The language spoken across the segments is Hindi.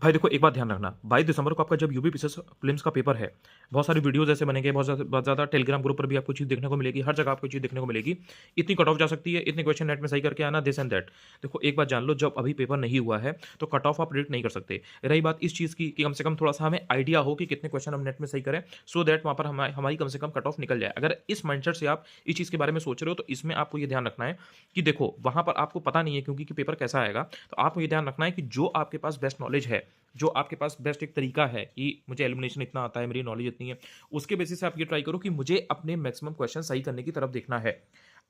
भाई देखो, एक बात ध्यान रखना, 22 दिसंबर को आपका जब यूपी पीसीएस प्रीलिम्स का पेपर है, बहुत सारी वीडियोज़ ऐसे बनेंगे, बहुत ज़्यादा टेलीग्राम ग्रुप पर भी आपको चीज़ देखने को मिलेगी, हर जगह आपको चीज़ देखने को मिलेगी। इतनी कट ऑफ जा सकती है, इतने क्वेश्चन नेट में सही करके आना, दिस एंड दैट। देखो, एक बात जान लो, जब अभी पेपर नहीं हुआ है, तो कट ऑफ आप प्रेडिक्ट नहीं कर सकते। रही बात इस चीज़ की कि कम से कम थोड़ा-सा हमें आइडिया हो कि कितने क्वेश्चन हम नेट में सही करें, सो दैट वहाँ पर हमारी कम से कम कट ऑफ निकल जाए। अगर इस माइंडसेट से आप इस चीज़ के बारे में सोच रहे हो, तो इसमें आपको ये ध्यान रखना है कि देखो, वहाँ पर आपको पता नहीं है क्योंकि कि पेपर कैसा आएगा, तो आपको ये ध्यान रखना है कि जो आपके पास बेस्ट नॉलेज है, जो आपके पास बेस्ट एक तरीका है कि मुझे एलिमिनेशन इतना आता है, मेरी नॉलेज इतनी है, उसके बेसिस से आप ये ट्राई करो कि मुझे अपने मैक्सिमम क्वेश्चन सही करने की तरफ देखना है।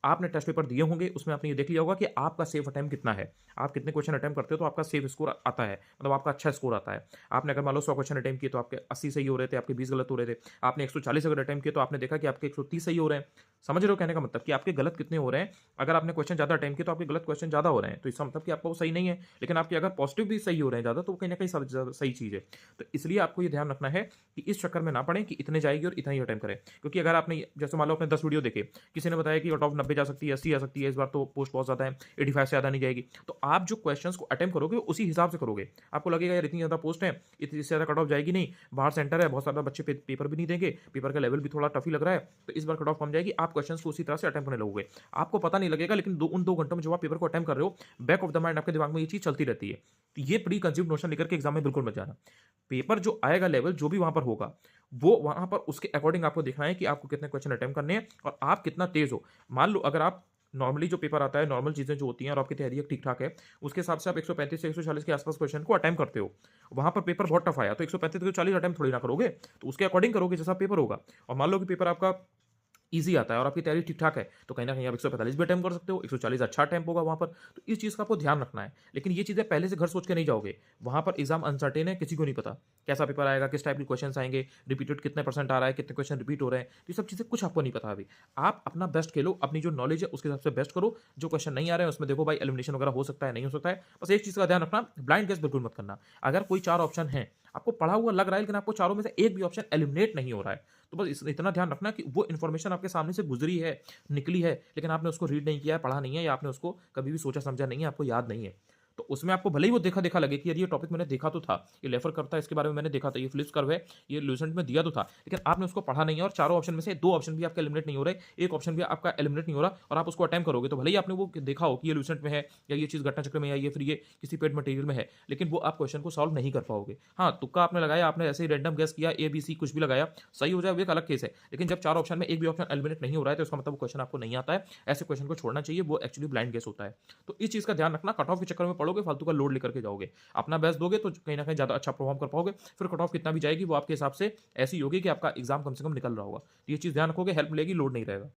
आपने टेस्ट पेपर दिए होंगे, उसमें आपने ये देख लिया होगा कि आपका सेफ अटेम्प्ट कितना है। आप कितने क्वेश्चन अटेम्प्ट करते हो तो आपका सेफ स्कोर आता है, मतलब आपका अच्छा स्कोर आता है। आपने अगर मान लो 100 क्वेश्चन अटेम्प्ट किए तो आपके 80 सही हो रहे थे, आपके 20 गलत हो रहे थे। आपने 140 अगर अटेम्प्ट किए तो आपने देखा कि आपके 130 सही हो रहे हैं। समझ रहे हो कहने का मतलब कि आपके गलत कितने हो रहे हैं? अगर आपने क्वेश्चन ज़्यादा अटेम्प्ट किए तो आपके गलत क्वेश्चन ज़्यादा हो रहे हैं, तो इसका मतलब कि आपका वो सही नहीं है। लेकिन आपके अगर पॉजिटिव भी सही हो रहे हैं ज़्यादा, तो वो कहीं न कहीं सही चीज़ है। तो इसलिए आपको ये ध्यान रखना है कि इस चक्कर में ना पड़ें कि इतने जाएगी और इतना ही अटेम्प्ट करें। क्योंकि अगर आपने जैसे मान लो आपने 10 वीडियो देखे, किसी ने बताया कि कट ऑफ 90 जा सकती है, 80 आ सकती है, इस बार तो पोस्ट बहुत ज़्यादा है, 85 से ज़्यादा नहीं जाएगी। तो आप जो क्वेश्चंस को अटेम्प्ट करोगे, उसी हिसाब से करोगे। आपको लगेगा यार इतनी ज़्यादा पोस्ट है, इतनी इससे ज़्यादा कट ऑफ जाएगी नहीं, बाहर सेंटर है, बहुत ज़्यादा बच्चे पेपर भी नहीं देंगे, पेपर का लेवल भी थोड़ा टफ ही लग रहा है, तो इस बार कट ऑफ कम जाएगी। आप क्वेश्चंस को उसी तरह से अटेम्प्ट करने लगोगे। आपको पता नहीं लगेगा, लेकिन उन 2 घंटों में जब आप पेपर को अटेम्प्ट कर रहे हो, बैक ऑफ द माइंड आपके दिमाग में ये चीज़ चलती रहती है। तो ये प्री कंसीव्ड नोशन लेकर के एग्जाम में बिल्कुल मत जाना। पेपर जो आएगा लेवल जो भी वहाँ पर होगा, वो वहाँ पर उसके अकॉर्डिंग आपको देखना है कि आपको कितने क्वेश्चन अटेम्प्ट करने हैं और आप कितना तेज़ हो। मान लो अगर आप नॉर्मली जो पेपर आता है, नॉर्मल चीज़ें जो होती हैं और आपकी तैयारी ठीक-ठाक है, उसके हिसाब से आप 135 से 140 के आस-पास क्वेश्चन को अटेम्प्ट करते हो। वहाँ पर पेपर बहुत टफ आया, तो 135 से 140 अटेम्प्ट थोड़ी ना करोगे, तो उसके अकॉर्डिंग करोगे जैसा पेपर होगा। और मान लो कि पेपर आपका ईज़ी आता है और आपकी तैयारी ठीक-ठाक है, तो कहीं न कहीं आप 145 भी अटेम्प्ट कर सकते हो, 140 अच्छा अटेम्प्ट होगा वहाँ पर। तो इस चीज़ का आपको ध्यान रखना है। लेकिन ये चीज़ें पहले से घर सोच के नहीं जाओगे। वहाँ पर एग्ज़ाम अनसर्टेन है, किसी को नहीं पता। कैसा पेपर आएगा, किस टाइप के क्वेश्चन्स आएँगे, रिपीटेड कितने परसेंट आ रहा है, कितने क्वेश्चन रिपीट हो रहे हैं, तो ये सब चीज़ें कुछ आपको नहीं पता अभी। आप अपना बेस्ट खेलो, अपनी जो नॉलेज है उसके हिसाब से बेस्ट करो। जो क्वेश्चन नहीं आ रहे हैं उसमें देखो भाई एलिमिनेशन वगैरह हो सकता है, नहीं हो सकता है। बस एक चीज़ का ध्यान रखना, ब्लाइंड गेस बिल्कुल मत करना। अगर कोई 4 ऑप्शन हैं, आपको पढ़ा हुआ लग रहा है लेकिन आपको चारों में से एक भी ऑप्शन एलिमिनेट नहीं हो रहा है, तो बस इतना ध्यान रखना कि वो इन्फॉर्मेशन आपके सामने से गुज़री है, निकली है, लेकिन आपने उसको रीड नहीं किया है, पढ़ा नहीं है या आपने उसको कभी भी सोचा समझा नहीं है, आपको याद नहीं है। तो उसमें आपको भले ही वो देखा-देखा लगे कि यार ये टॉपिक मैंने देखा तो था, ये रेफर करता है, इसके बारे में मैंने देखा था, ये फ़िलिप्स कर्व है, ये लुसेंट में दिया तो था, लेकिन आपने उसको पढ़ा नहीं है और चारों ऑप्शन में से 2 ऑप्शन भी आपके एलिमिनेट नहीं हो रहे, 1 ऑप्शन भी आपका एलिमिनेट नहीं हो रहा और आप उसको अटेम्प्ट करोगे, तो भले ही आपने वो देखा हो कि ये लुसेंट में है या ये चीज़ घटना चक्र में है या फिर ये किसी पेड मटेरियल में है, लेकिन वो आप क्वेश्चन को सॉल्व नहीं कर पाओगे। हाँ, तुक्का आपने लगाया, आपने ऐसे ही रैंडम गेस किया, ए, बी, सी कुछ भी लगाया, सही हो जाए वो एक अलग केस है। लेकिन जब 4 ऑप्शन में एक भी ऑप्शन एलिमिनेट नहीं हो रहा है, तो इसका मतलब वो क्वेश्चन आपको नहीं आता है। ऐसे क्वेश्चन को छोड़ना चाहिए, वो एक्चुअली ब्लाइंड गेस होता है। तो इस चीज़ का ध्यान रखना, कट ऑफ के चक्कर में पड़ोगे, फालतू का लोड लेकर के जाओगे। अपना बेस्ट दोगे तो कहीं न कहीं ज़्यादा अच्छा परफॉर्म कर पाओगे। फिर कट ऑफ कितना भी जाएगी, वो आपके हिसाब से ऐसी होगी कि आपका एग्ज़ाम कम से कम निकल रहा होगा। तो ये चीज़ ध्यान रखोगे, हेल्प मिलेगी, लोड नहीं रहेगा।